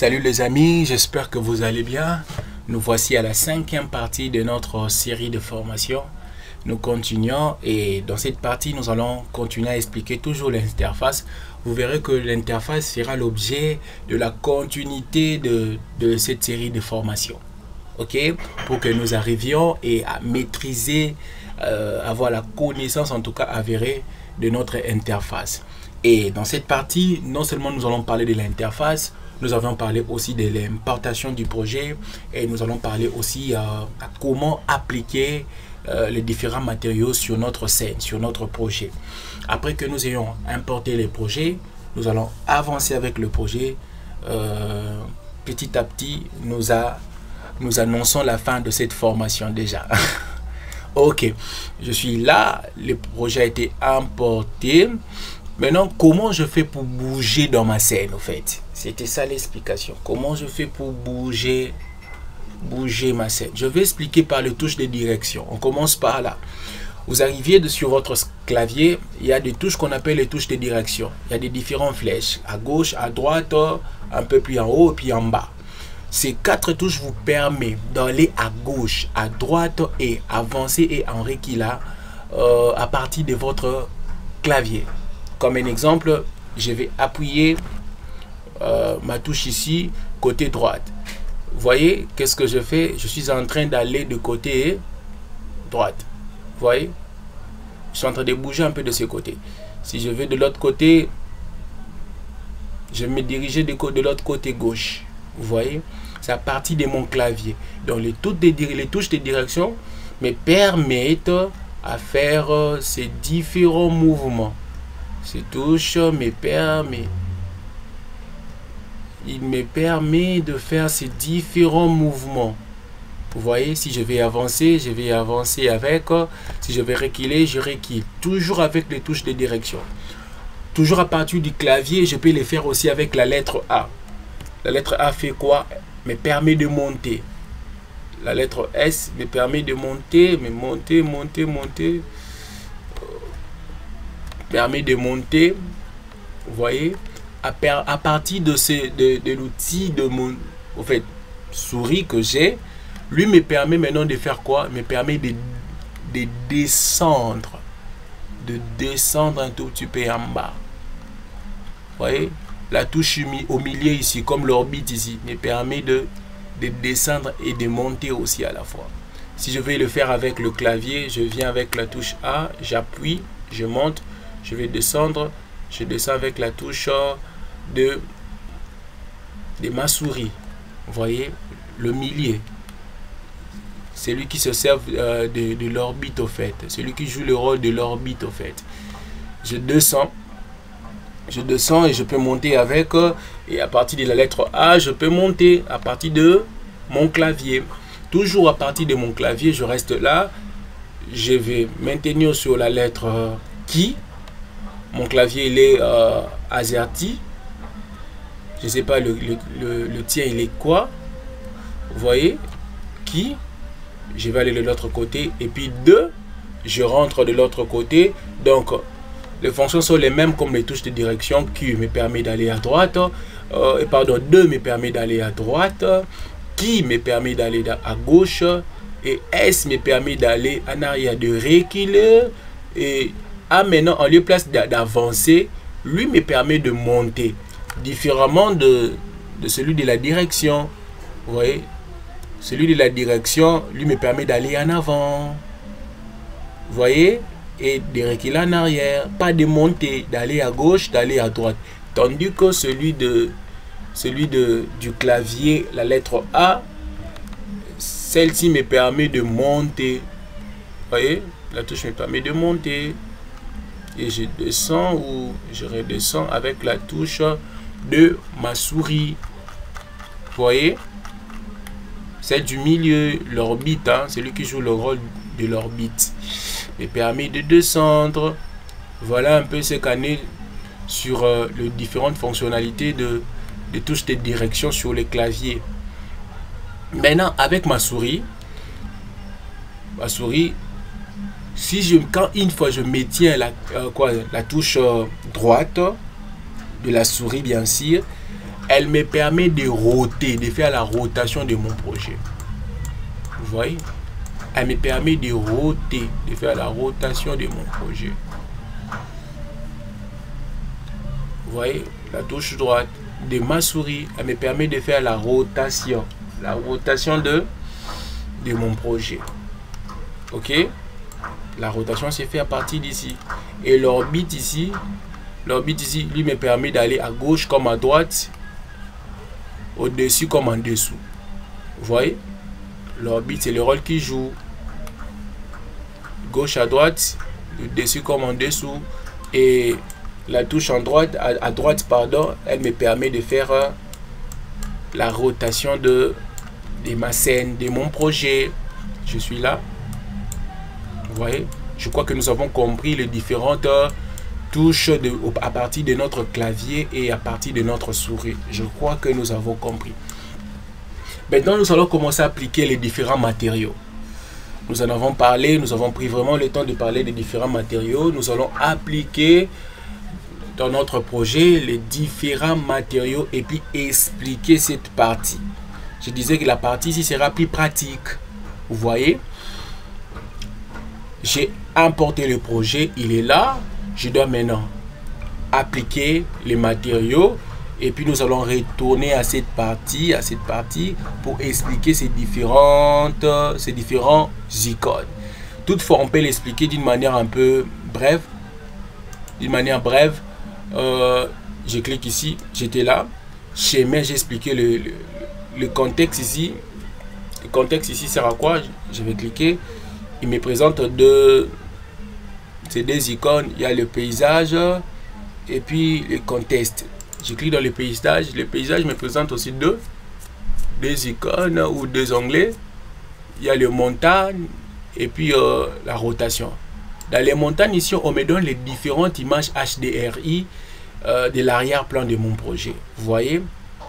Salut les amis, j'espère que vous allez bien. Nous voici à la 5e partie de notre série de formation. Nous continuons et dans cette partie, nous allons continuer à expliquer toujours l'interface. Vous verrez que l'interface sera l'objet de la continuité de cette série de formation. Ok, pour que nous arrivions et à maîtriser, avoir la connaissance en tout cas avérée de notre interface. Et dans cette partie, non seulement nous allons parler de l'interface, nous avons parlé aussi de l'importation du projet et nous allons parler aussi à comment appliquer les différents matériaux sur notre scène, sur notre projet. Après que nous ayons importé les projets, nous allons avancer avec le projet. Petit à petit, nous annonçons la fin de cette formation déjà. Ok, je suis là, le projet a été importé. Maintenant, comment je fais pour bouger dans ma scène, au fait? C'était ça l'explication. Comment je fais pour bouger ma scène? Je vais expliquer par les touches de direction. On commence par là. Vous arriviez sur votre clavier, il y a des touches qu'on appelle les touches de direction. Il y a des différentes flèches, à gauche, à droite, un peu plus en haut et puis en bas. Ces 4 touches vous permettent d'aller à gauche, à droite et avancer et en reculant à partir de votre clavier. Comme un exemple, je vais appuyer ma touche ici, côté droite. Vous voyez, qu'est-ce que je fais? Je suis en train d'aller de côté droite. Vous voyez? Je suis en train de bouger un peu de ce côté. Si je vais de l'autre côté, je vais me diriger de l'autre côté gauche. Vous voyez? C'est à partir de mon clavier. Donc les touches de direction me permettent à faire ces différents mouvements. Ces touches me permet de faire ces différents mouvements. Vous voyez, si je vais avancer avec. Si je vais reculer, je recule. Toujours avec les touches de direction. Toujours à partir du clavier, je peux les faire aussi avec la lettre A. La lettre A fait quoi? Me permet de monter. La lettre S me permet de monter, monter. Permet de monter. Vous voyez, à partir de l'outil de mon souris que j'ai, lui me permet maintenant de faire quoi? Me permet de descendre. De descendre un tout petit peu en bas. Vous voyez, la touche au milieu ici, comme l'orbite ici, me permet de descendre et de monter aussi à la fois. Si je vais le faire avec le clavier, je viens avec la touche A, j'appuie, je monte, je vais descendre, je descends avec la touche de ma souris. Vous voyez, le milieu. C'est lui qui se sert de l'orbite au fait. Celui qui joue le rôle de l'orbite au fait. Je descends et je peux monter avec. Et à partir de la lettre A, je peux monter à partir de mon clavier. Toujours à partir de mon clavier, je reste là. Je vais maintenir sur la lettre Qui. Mon clavier, il est AZERTY. Je ne sais pas, le tien, il est quoi? Vous voyez? Qui. Je vais aller de l'autre côté. Et puis 2, je rentre de l'autre côté. Donc, les fonctions sont les mêmes comme les touches de direction. Q me permet d'aller à droite. 2 me permet d'aller à droite. Qui me permet d'aller à gauche. Et S me permet d'aller en arrière, de reculer. Et A maintenant, en lieu place d'avancer, lui me permet de monter. Différemment de celui de la direction. Vous voyez? Celui de la direction, lui me permet d'aller en avant. Vous voyez? Et de reculer en arrière. Pas de monter, d'aller à gauche, d'aller à droite. Tandis que celui du clavier, la lettre A, celle-ci me permet de monter. Vous voyez? La touche me permet de monter. Et je descends ou je redescends avec la touche de ma souris. Vous voyez? Celle du milieu, l'orbite, hein, celui qui joue le rôle de l'orbite, me permet de descendre. Voilà un peu ce qu'on est sur les différentes fonctionnalités de touches de direction sur les claviers. Maintenant, avec ma souris, quand une fois je maintiens la touche droite de la souris, bien sûr, elle me permet de roter, de faire la rotation de mon projet. Vous voyez? Elle me permet de roter, de faire la rotation de mon projet. Vous voyez? La touche droite de ma souris, elle me permet de faire la rotation de mon projet. Ok? La rotation s'est faite à partir d'ici. Et l'orbite ici, lui me permet d'aller à gauche comme à droite, au-dessus comme en dessous. Vous voyez? L'orbite, c'est le rôle qu'il joue. Gauche à droite, dessus comme en dessous. Et la touche à droite, pardon, elle me permet de faire la rotation de ma scène, de mon projet. Je suis là. Vous voyez? Je crois que nous avons compris les différentes touches à partir de notre clavier et à partir de notre souris. Je crois que nous avons compris. Maintenant, nous allons commencer à appliquer les différents matériaux. Nous en avons parlé, nous avons pris vraiment le temps de parler des différents matériaux. Nous allons appliquer dans notre projet les différents matériaux et puis expliquer cette partie. Je disais que la partie ici sera plus pratique. Vous voyez? J'ai importé le projet, il est là. Je dois maintenant appliquer les matériaux et puis nous allons retourner à cette partie pour expliquer ces différents icônes. Toutefois, on peut l'expliquer d'une manière un peu brève. Je clique ici, j'étais là. Schéma, j'ai expliqué le contexte ici. Le contexte ici sert à quoi? Je vais cliquer. Il me présente ces deux icônes. Il y a le paysage et puis le contexte. Je clique dans le paysage. Le paysage me présente aussi deux icônes ou deux onglets. Il y a le montagne et puis la rotation. Dans les montagnes ici, on me donne les différentes images HDRI de l'arrière-plan de mon projet. Vous voyez,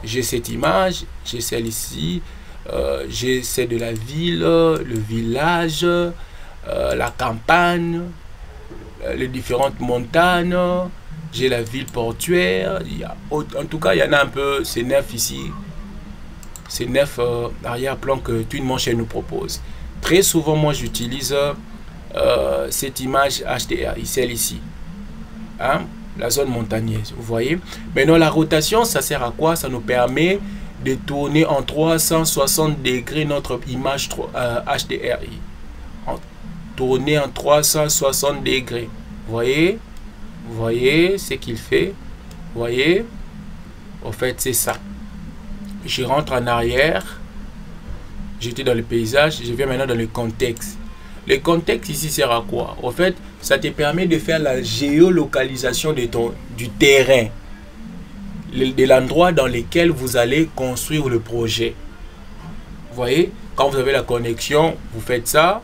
j'ai cette image, j'ai celle ici, j'ai celle de la ville, le village, la campagne, les différentes montagnes, j'ai la ville portuaire. En tout cas, il y en a un peu, c'est 9 ici. C'est 9 arrière-plan que Twinmotion nous propose. Très souvent, moi, j'utilise cette image HDRI, celle ici. Hein? La zone montagneuse, vous voyez. Maintenant, la rotation, ça sert à quoi? Ça nous permet de tourner en 360 degrés notre image HDRI. Tourner en 360 degrés. Vous voyez ce qu'il fait. Vous voyez. En fait, c'est ça. Je rentre en arrière. J'étais dans le paysage. Je viens maintenant dans le contexte. Le contexte ici sert à quoi? En fait, ça te permet de faire la géolocalisation du terrain, de l'endroit dans lequel vous allez construire le projet. Vous voyez, quand vous avez la connexion, vous faites ça,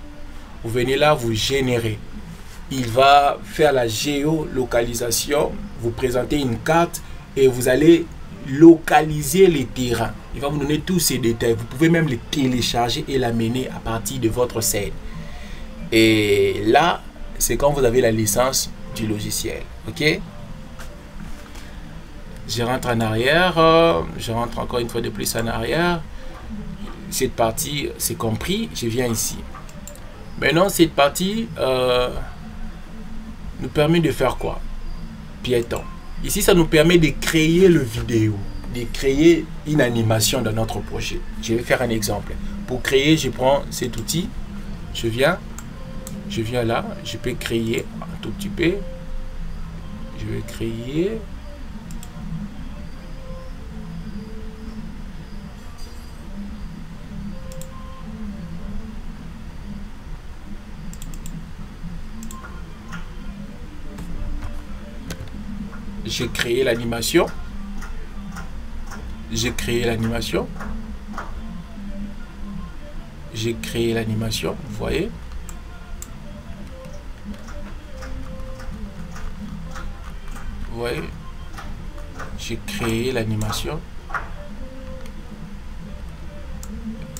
vous venez là, vous générez. Il va faire la géolocalisation, vous présentez une carte et vous allez localiser les terrains. Il va vous donner tous ces détails. Vous pouvez même les télécharger et l'amener à partir de votre scène. Et là, c'est quand vous avez la licence du logiciel. Ok? Je rentre en arrière. Je rentre encore une fois de plus en arrière. Cette partie, c'est compris. Je viens ici. Maintenant, cette partie nous permet de faire quoi? Piéton. Ici, ça nous permet de créer le vidéo, de créer une animation dans notre projet. Je vais faire un exemple. Pour créer, je prends cet outil. Je viens là, je peux créer un tout petit peu. Je vais créer. J'ai créé l'animation. J'ai créé l'animation. J'ai créé l'animation, vous voyez. Vous voyez, j'ai créé l'animation.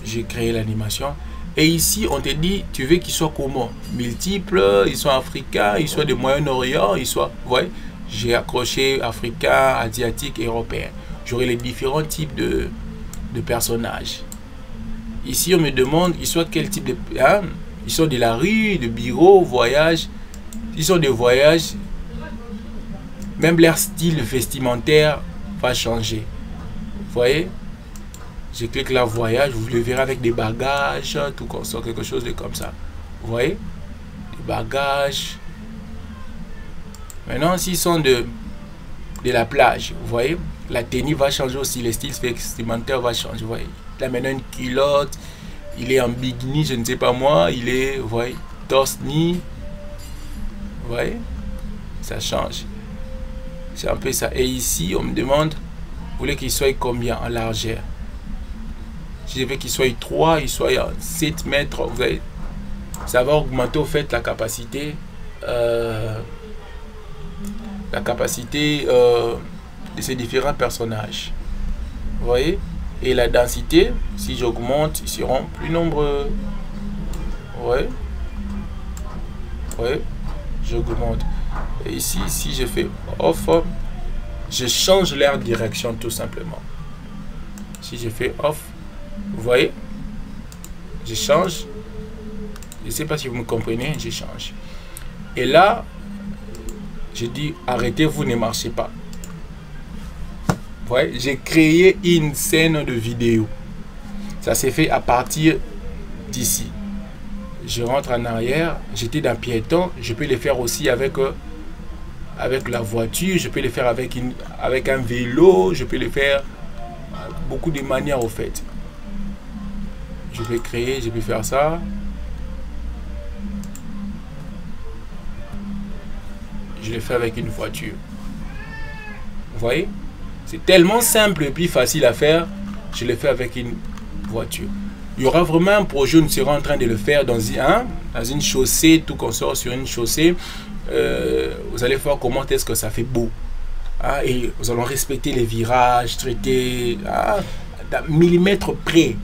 J'ai créé l'animation. Et ici, on te dit, tu veux qu'il soit comment? Multiple, ils sont africains, ils soient de Moyen-Orient, ils soient... Vous voyez, j'ai accroché africain, asiatique, européen. j'aurai les différents types de personnages. Ici, on me demande, ils sont quel type de... Hein? Ils sont de la rue, de bureau, voyage. Ils sont de voyage. Même leur style vestimentaire va changer. Vous voyez? Je clique là, voyage. Vous le verrez avec des bagages, tout comme ça, quelque chose de comme ça. Vous voyez? Des bagages. Maintenant, s'ils sont de la plage, vous voyez? La tenue va changer aussi. Le style vestimentaire va changer. Vous voyez? Là, maintenant, une culotte. Il est en bikini, je ne sais pas moi. Il est, vous voyez, torse-nu. Vous voyez? Ça change. C'est un peu ça. Et ici, on me demande, vous voulez qu'il soit combien en largeur? Si je veux qu'il soit 3, il soit 7 mètres, vous voyez, ça va augmenter au fait la capacité de ces différents personnages. Vous voyez? Et la densité, si j'augmente, ils seront plus nombreux. Ouais. Ouais. J'augmente. Et ici, si je fais off, je change leur direction tout simplement. Si je fais off, vous voyez, je change. Je ne sais pas si vous me comprenez, je change. Et là, je dis arrêtez, vous ne marchez pas. Vous voyez, j'ai créé une scène de vidéo. Ça s'est fait à partir d'ici. Je rentre en arrière, j'étais dans piéton, je peux le faire aussi avec la voiture, je peux le faire avec un vélo, je peux le faire beaucoup de manières au fait. Je vais créer, je peux faire ça. Je le fais avec une voiture. Vous voyez? C'est tellement simple et puis facile à faire. Je le fais avec une voiture. Il y aura vraiment un projet, nous serons en train de le faire dans une chaussée, tout qu'on sort sur une chaussée. Vous allez voir comment est-ce que ça fait beau. Hein, et nous allons respecter les virages, traiter d'un millimètre près.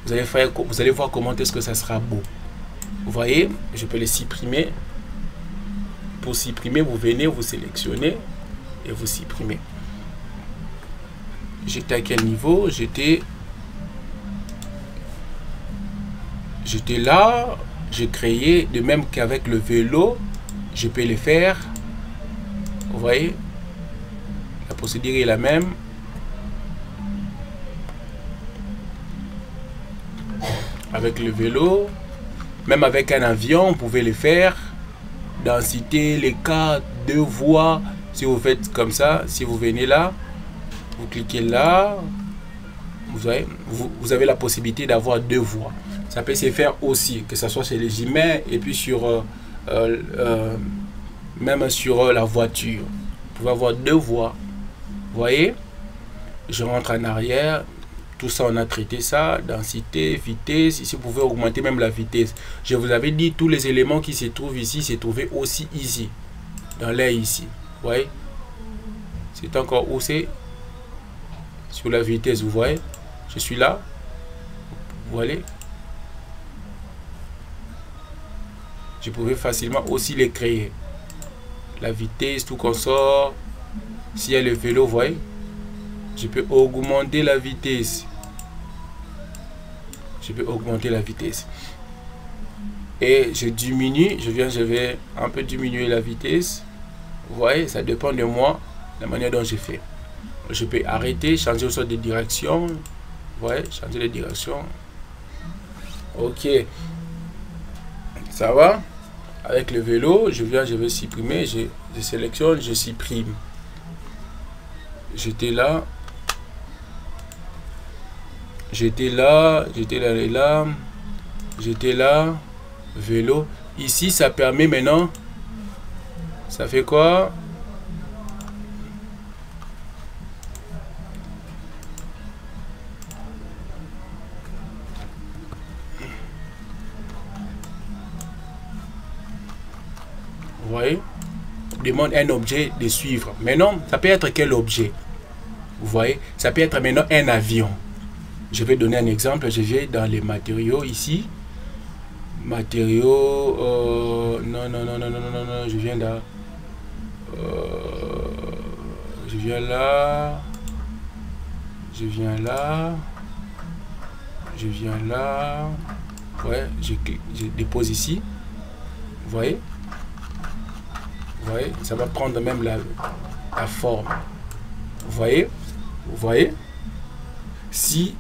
Vous allez voir comment est-ce que ça sera beau. Vous voyez, je peux les supprimer. Pour supprimer, vous venez, vous sélectionnez et vous supprimez. J'étais à quel niveau? J'étais là, j'ai créé, de même qu'avec le vélo, je peux le faire. Vous voyez, la procédure est la même. Avec le vélo, même avec un avion, vous pouvez le faire. Densité, les cas, 2 voies. Si vous faites comme ça, si vous venez là, vous cliquez là, vous avez la possibilité d'avoir 2 voies. Ça peut se faire aussi, que ce soit chez les humains et puis sur même sur la voiture. Vous pouvez avoir 2 voies. Vous voyez, je rentre en arrière. Tout ça, on a traité ça. Densité, vitesse. Ici, vous pouvez augmenter même la vitesse. Je vous avais dit, tous les éléments qui se trouvent ici, se trouvaient aussi ici. Dans l'air ici. Vous voyez, c'est encore où c'est sur la vitesse. Vous voyez, je suis là. Vous voyez, je pouvais facilement aussi les créer. La vitesse, tout qu'on sort. S'il y a le vélo, vous voyez, je peux augmenter la vitesse. Je peux augmenter la vitesse. Et je diminue, je vais un peu diminuer la vitesse. Vous voyez, ça dépend de moi, la manière dont je fais. Je peux arrêter, changer aussi de direction. Vous voyez, changer de direction. Ok. Ça va? Avec le vélo, je vais supprimer, je sélectionne, je supprime. J'étais là, vélo. Ici, ça permet maintenant, ça fait quoi? Vous voyez? Demande un objet de suivre. Maintenant, ça peut être quel objet? Vous voyez, ça peut être maintenant un avion. Je vais donner un exemple. Je vais dans les matériaux ici. Matériaux. Non, je viens là. Je viens là. Je viens là. Je viens là. Ouais, je dépose ici. Vous voyez? Vous voyez? Ça va prendre même la forme. Vous voyez? Vous voyez? Si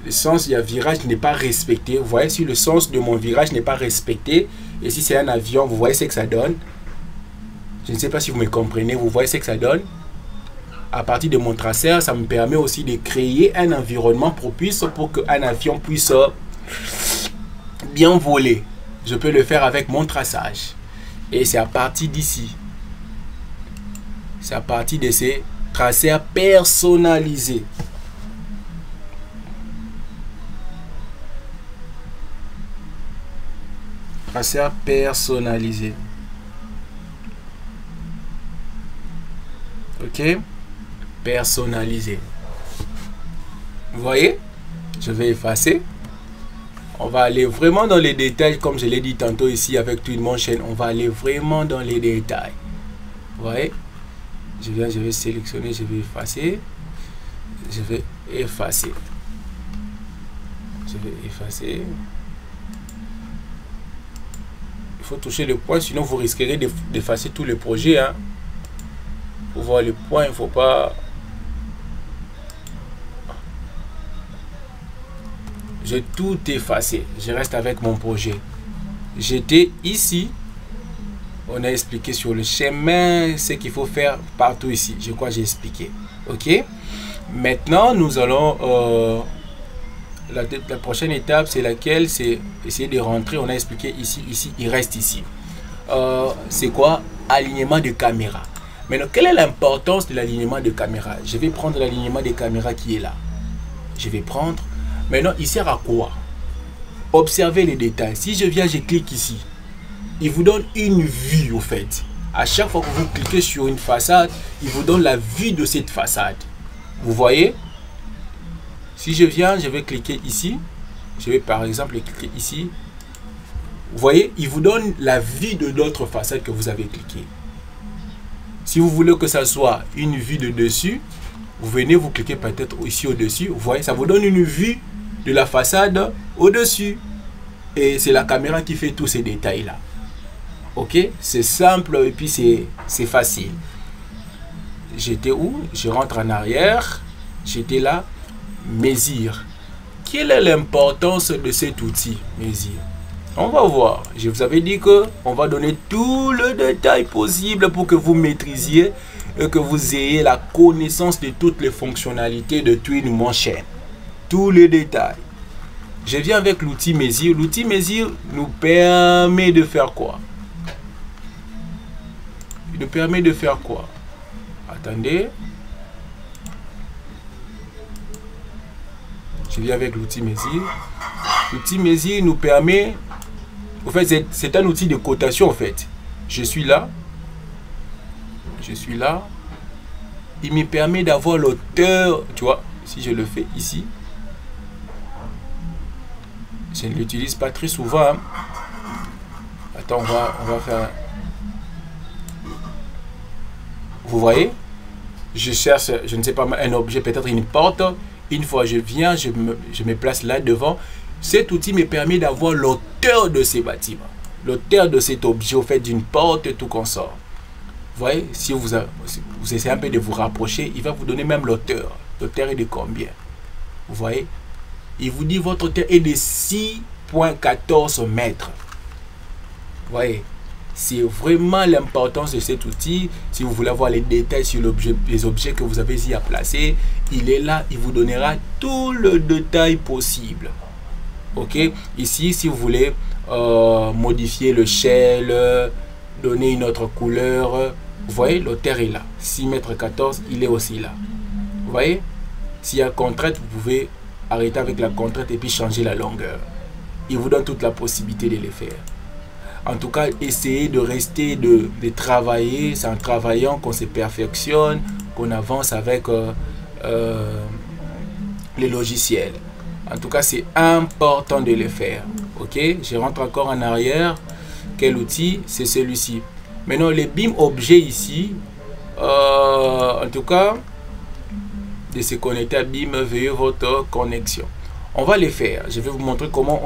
le sens du virage n'est pas respecté, vous voyez, si le sens de mon virage n'est pas respecté, et si c'est un avion, vous voyez ce que ça donne. Je ne sais pas si vous me comprenez, vous voyez ce que ça donne. À partir de mon traceur, ça me permet aussi de créer un environnement propice pour qu'un avion puisse bien voler. Je peux le faire avec mon traçage. Et c'est à partir d'ici. C'est à partir de ces traceurs personnalisés. Traceur personnalisé. Ok? Personnalisé. Vous voyez? Je vais effacer. On va aller vraiment dans les détails, comme je l'ai dit tantôt ici avec Twinmotion. On va aller vraiment dans les détails. Vous voyez? Je vais sélectionner, je vais effacer. Je vais effacer. Je vais effacer. Il faut toucher le point, sinon vous risquerez d'effacer tout le projet. Hein. Pour voir le point, il ne faut pas... J'ai tout effacé. Je reste avec mon projet. J'étais ici. On a expliqué sur le chemin ce qu'il faut faire partout ici. Je crois que j'ai expliqué. Ok. Maintenant, nous allons... la prochaine étape, c'est laquelle? C'est essayer de rentrer. On a expliqué ici, ici. Il reste ici. C'est quoi? Alignement de caméra. Maintenant, quelle est l'importance de l'alignement de caméra? Je vais prendre l'alignement de caméra qui est là. Je vais prendre... Maintenant, il sert à quoi? Observez les détails. Si je viens, je clique ici. Il vous donne une vue, au fait. À chaque fois que vous cliquez sur une façade, il vous donne la vue de cette façade. Vous voyez? Si je viens, je vais cliquer ici. Je vais par exemple cliquer ici. Vous voyez? Il vous donne la vue de l'autre façade que vous avez cliqué. Si vous voulez que ça soit une vue de dessus, vous venez, vous cliquez peut-être ici au-dessus. Vous voyez, ça vous donne une vue de la façade au-dessus. Et c'est la caméra qui fait tous ces détails-là. Ok? C'est simple et puis c'est facile. J'étais où? Je rentre en arrière. J'étais là. Mesure. Quelle est l'importance de cet outil, Mesure? On va voir. Je vous avais dit que on va donner tout le détail possible pour que vous maîtrisiez et que vous ayez la connaissance de toutes les fonctionnalités de Twinmotion. Tous les détails. Je viens avec l'outil Mesure. L'outil Mesure nous permet de faire quoi? Il nous permet de faire quoi? Attendez. Je viens avec l'outil Mesure. L'outil Mesure nous permet... En fait, c'est un outil de cotation, en fait. Je suis là. Je suis là. Il me permet d'avoir l'auteur. Tu vois, si je le fais ici. Je ne l'utilise pas très souvent. Hein. Attends, on va faire... Vous voyez? Je cherche, je ne sais pas, un objet, peut-être une porte. Une fois je viens, je me place là devant. Cet outil me permet d'avoir l'auteur de ces bâtiments. L'auteur de cet objet, au fait, d'une porte et tout consort. Vous voyez, si vous essayez un peu de vous rapprocher, il va vous donner même l'auteur. L'auteur est de combien? Vous voyez? Il vous dit votre hauteur est de 6,14 mètres. Vous voyez? C'est vraiment l'importance de cet outil. Si vous voulez avoir les détails sur les objets que vous avez ici à placer, il est là, il vous donnera tout le détail possible. Ok, ici, si vous voulez modifier le shell, donner une autre couleur, vous voyez, l'auteur est là. 6,14 m, il est aussi là. Vous voyez, s'il y a contrainte, vous pouvez arrêter avec la contrainte et puis changer la longueur. Il vous donne toute la possibilité de le faire. En tout cas, essayez de rester, de travailler. C'est en travaillant qu'on se perfectionne, qu'on avance avec les logiciels. En tout cas, c'est important de le faire. Ok, je rentre encore en arrière. Quel outil? C'est celui-ci. Maintenant, les BIM objets ici, en tout cas, de se connecter à BIM, veuillez votre connexion. On va les faire. Je vais vous montrer comment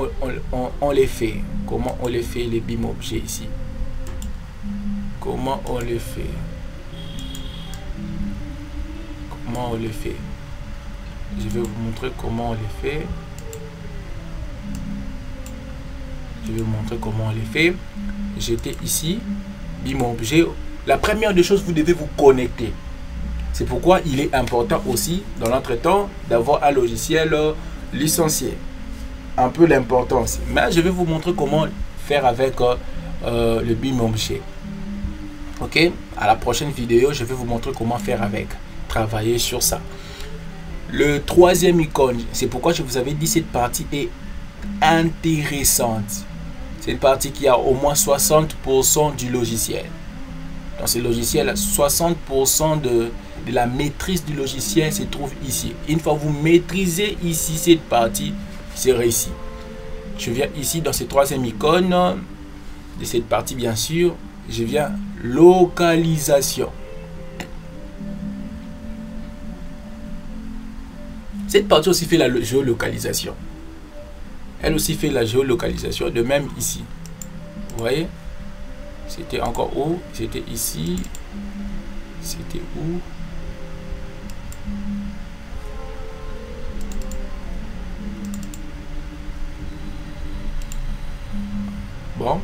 on les fait. Comment on les fait, les BIM objets ici. Comment on les fait. Comment on les fait. Je vais vous montrer comment on les fait. Je vais vous montrer comment on les fait. J'étais ici. BIM objet. La première des choses, vous devez vous connecter. C'est pourquoi il est important aussi, dans notre temps, d'avoir un logiciel licencié. Un peu l'importance. Mais je vais vous montrer comment faire avec le BIM objet. Ok? À la prochaine vidéo, je vais vous montrer comment faire avec. Travailler sur ça. Le troisième icône, c'est pourquoi je vous avais dit cette partie est intéressante. C'est une partie qui a au moins 60% du logiciel. Dans ce logiciel, 60% de la maîtrise du logiciel se trouve ici. Une fois que vous maîtrisez ici cette partie, c'est réussi. Je viens ici dans cette troisième icône de cette partie, bien sûr. Je viens localisation. Cette partie aussi fait la géolocalisation. Elle aussi fait la géolocalisation, de même ici. Vous voyez? C'était encore où? C'était ici. C'était où? Bon.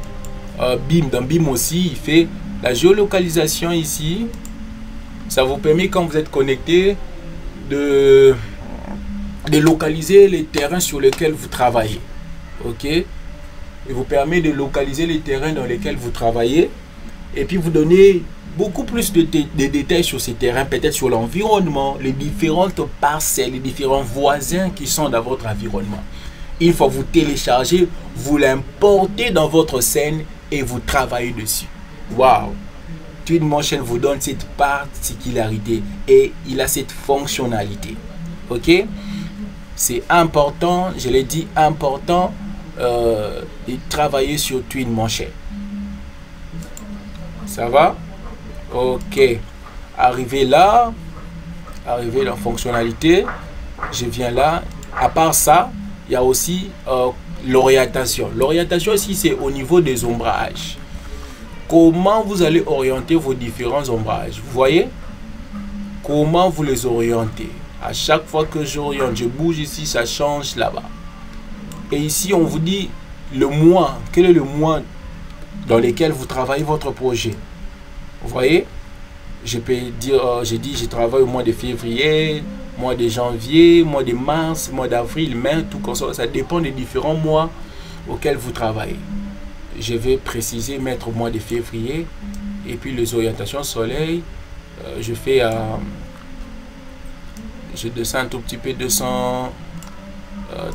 BIM, dans BIM aussi, il fait la géolocalisation ici. Ça vous permet, quand vous êtes connecté, de localiser les terrains sur lesquels vous travaillez. Ok? Il vous permet de localiser les terrains dans lesquels vous travaillez. Et puis vous donner beaucoup plus de détails sur ces terrains, peut-être sur l'environnement, les différentes parcelles, les différents voisins qui sont dans votre environnement. Une fois vous téléchargez, vous l'importez dans votre scène et vous travaillez dessus. Waouh! Twinmotion vous donne cette particularité et il a cette fonctionnalité. Ok? C'est important, je l'ai dit, important de travailler sur Twinmotion. Ça va? Ok. Arrivé là, arrivé dans fonctionnalité, je viens là. À part ça, il y a aussi l'orientation. L'orientation ici, c'est au niveau des ombrages. Comment vous allez orienter vos différents ombrages? Vous voyez? Comment vous les orientez? À chaque fois que j'oriente, je bouge ici, ça change là-bas. Et ici, on vous dit le mois. Quel est le mois dans lequel vous travaillez votre projet? Vous voyez? Je peux dire, j'ai dit, je travaille au mois de février, mois de janvier, mois de mars, mois d'avril, mai, tout comme ça. Ça dépend des différents mois auxquels vous travaillez. Je vais préciser, mettre au mois de février. Et puis les orientations soleil, je fais je descends un tout petit peu, 200.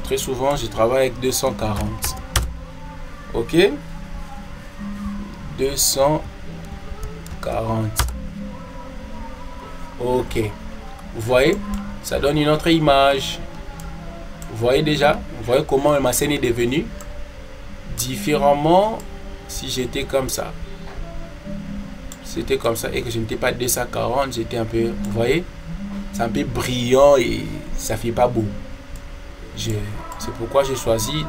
Très souvent, je travaille avec 240. Ok? 240. Ok. Vous voyez? Ça donne une autre image. Vous voyez déjà? Vous voyez comment ma scène est devenue différemment si j'étais comme ça. C'était comme ça et que je n'étais pas 240, j'étais un peu, vous voyez, c'est un peu brillant et ça fait pas beau. C'est pourquoi j'ai choisi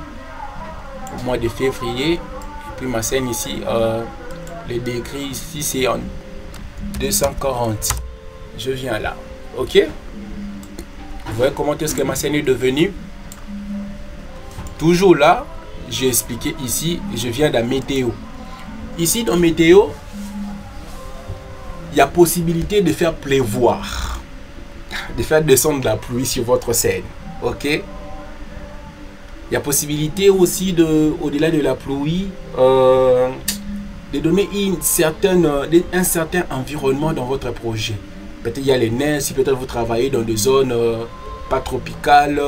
au mois de février. Et puis ma scène ici, le degré ici c'est en 240. Je viens là, ok. Vous voyez comment est-ce que ma scène est devenue. Toujours là, j'ai expliqué ici, je viens de météo. Ici dans météo, il y a possibilité de faire pleuvoir, de faire descendre de la pluie sur votre scène. Ok? Il y a possibilité aussi de, au-delà de la pluie, de donner un certain environnement dans votre projet. Peut-être il y a les neiges, si peut-être vous travaillez dans des zones pas tropicales,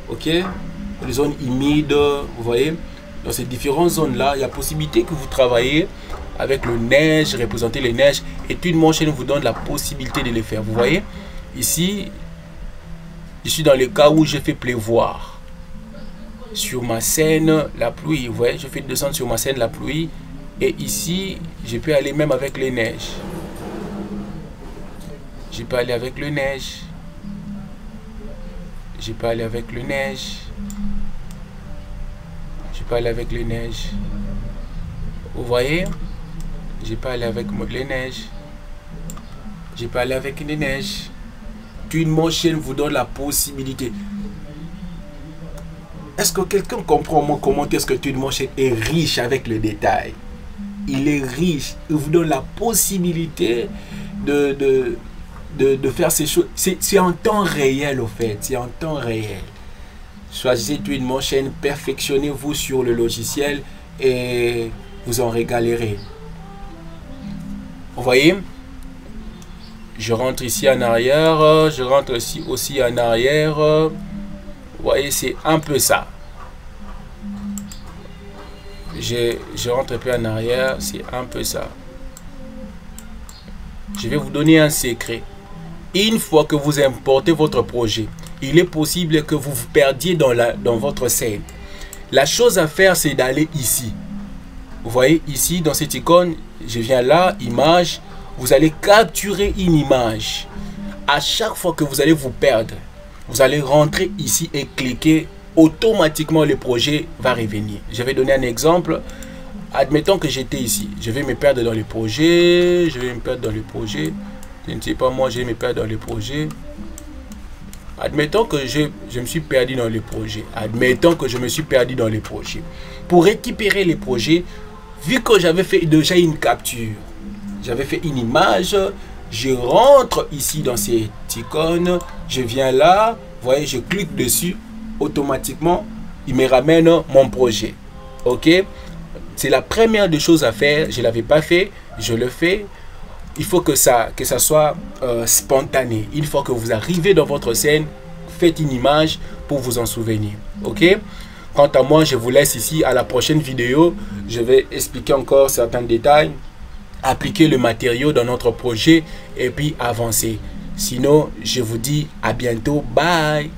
ok? Des zones humides, vous voyez? Dans ces différentes zones-là, il y a possibilité que vous travaillez avec le neige, représenter les neiges, et Twinmotion vous donne la possibilité de les faire. Vous voyez? Ici, je suis dans le cas où j'ai fait pleuvoir. Sur ma scène, la pluie, vous voyez? Je fais descendre sur ma scène la pluie, et ici, je peux aller même avec les neiges. Je peux aller avec le neige. Je peux aller avec le neige. Je peux aller avec les neiges. Vous voyez? Je peux aller avec les neiges. Je peux aller avec les neiges. Twinmotion vous donne la possibilité. Est-ce que quelqu'un comprend moi comment est-ce que Twinmotion est riche avec le détail? Il est riche. Il vous donne la possibilité de faire ces choses. C'est en temps réel au fait. C'est en temps réel. Choisissez Twinmotion, perfectionnez-vous sur le logiciel et vous en régalerez. Vous voyez? Je rentre ici en arrière, je rentre ici aussi en arrière. Vous voyez, c'est un peu ça. Je rentre un peu en arrière, c'est un peu ça. Je vais vous donner un secret. Une fois que vous importez votre projet, il est possible que vous vous perdiez dans votre scène. La chose à faire, c'est d'aller ici. Vous voyez, ici, dans cette icône, je viens là, image. Vous allez capturer une image. À chaque fois que vous allez vous perdre, vous allez rentrer ici et cliquer. Automatiquement, le projet va revenir. Je vais donner un exemple. Admettons que j'étais ici. Je vais me perdre dans le projet. Je vais me perdre dans le projet. Je ne sais pas, moi, je vais me perdre dans le projet. Admettons que je me suis perdu dans le projet. Admettons que je me suis perdu dans le projet. Pour récupérer les projets, vu que j'avais fait déjà une capture, j'avais fait une image, je rentre ici dans cette icône, je viens là, vous voyez, je clique dessus, automatiquement, il me ramène mon projet. Ok? C'est la première des choses à faire. Je ne l'avais pas fait, je le fais. Il faut que ça soit spontané. Une fois que vous arrivez dans votre scène, faites une image pour vous en souvenir. Ok? Quant à moi, je vous laisse ici. À la prochaine vidéo, je vais expliquer encore certains détails, appliquer le matériau dans notre projet et puis avancer. Sinon, je vous dis à bientôt. Bye!